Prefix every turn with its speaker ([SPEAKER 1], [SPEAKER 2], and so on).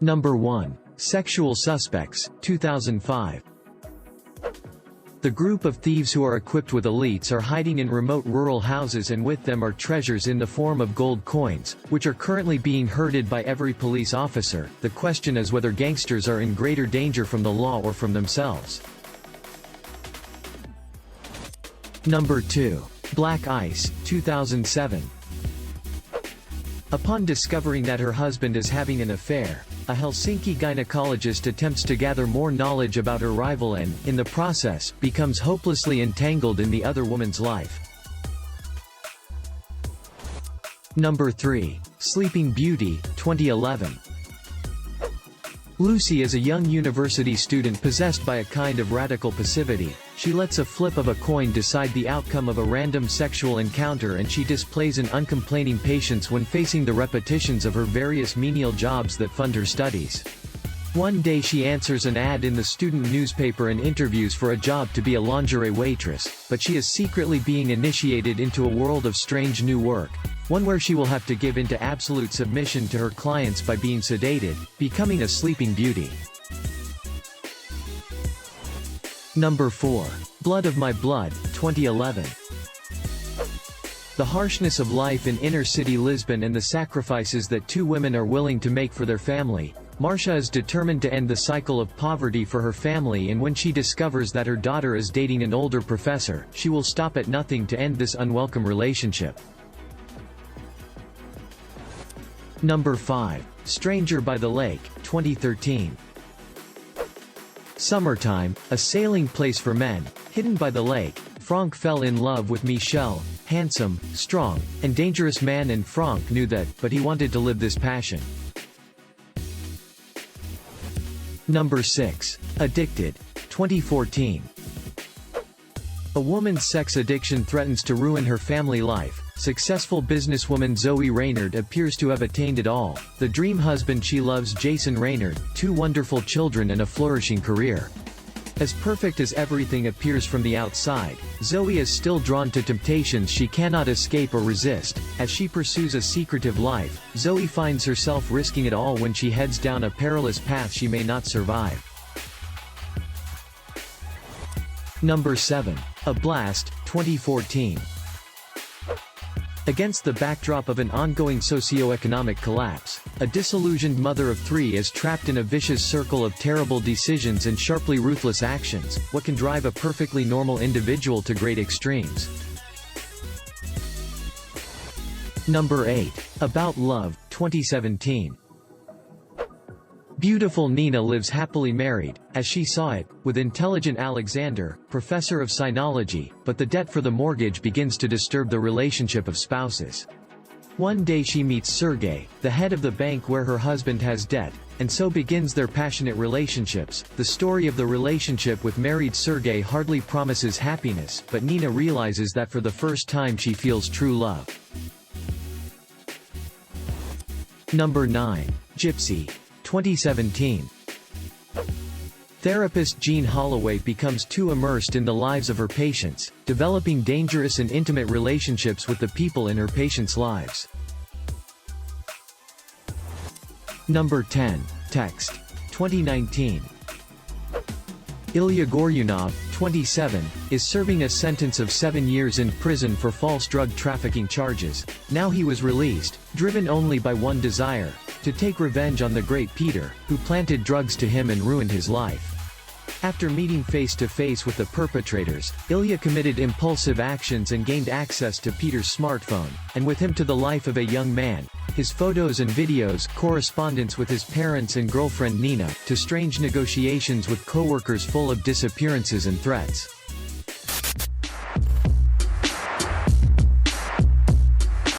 [SPEAKER 1] Number 1. Sexual Suspects, 2005. The group of thieves who are equipped with elites are hiding in remote rural houses, and with them are treasures in the form of gold coins, which are currently being herded by every police officer. The question is whether gangsters are in greater danger from the law or from themselves. Number 2. Black Ice, 2007. Upon discovering that her husband is having an affair, a Helsinki gynecologist attempts to gather more knowledge about her rival and, in the process, becomes hopelessly entangled in the other woman's life. Number 3. Sleeping Beauty, 2011. Lucy is a young university student possessed by a kind of radical passivity. She lets a flip of a coin decide the outcome of a random sexual encounter, and she displays an uncomplaining patience when facing the repetitions of her various menial jobs that fund her studies. One day she answers an ad in the student newspaper and interviews for a job to be a lingerie waitress, but she is secretly being initiated into a world of strange new work, one where she will have to give into absolute submission to her clients by being sedated, becoming a sleeping beauty. Number 4. Blood of My Blood, 2011. The harshness of life in inner-city Lisbon and the sacrifices that two women are willing to make for their family. Marcia is determined to end the cycle of poverty for her family, and when she discovers that her daughter is dating an older professor, she will stop at nothing to end this unwelcome relationship. Number 5. Stranger by the Lake, 2013. Summertime, a sailing place for men, hidden by the lake. Franck fell in love with Michel, handsome, strong, and dangerous man, and Franck knew that, but he wanted to live this passion. Number 6. Addicted, 2014. A woman's sex addiction threatens to ruin her family life. Successful businesswoman Zoe Reynard appears to have attained it all. The dream husband she loves, Jason Reynard, 2 wonderful children and a flourishing career. As perfect as everything appears from the outside, Zoe is still drawn to temptations she cannot escape or resist. As she pursues a secretive life, Zoe finds herself risking it all when she heads down a perilous path she may not survive. Number 7. A Blast, 2014. Against the backdrop of an ongoing socio-economic collapse, a disillusioned mother of 3 is trapped in a vicious circle of terrible decisions and sharply ruthless actions. What can drive a perfectly normal individual to great extremes? Number 8. About Love, 2017. Beautiful Nina lives happily married, as she saw it, with intelligent Alexander, professor of sinology, but the debt for the mortgage begins to disturb the relationship of spouses. One day she meets Sergei, the head of the bank where her husband has debt, and so begins their passionate relationships. The story of the relationship with married Sergei hardly promises happiness, but Nina realizes that for the first time she feels true love. Number 9. GYPSY, 2017. Therapist Jean Holloway becomes too immersed in the lives of her patients, developing dangerous and intimate relationships with the people in her patients' lives. Number 10. TEKST, 2019. Ilya Goryunov, 27, is serving a sentence of 7 years in prison for false drug trafficking charges. Now he was released, driven only by one desire: to take revenge on the great Peter, who planted drugs to him and ruined his life. After meeting face-to-face with the perpetrators, Ilya committed impulsive actions and gained access to Peter's smartphone, and with him to the life of a young man, his photos and videos, correspondence with his parents and girlfriend Nina, to strange negotiations with co-workers full of disappearances and threats.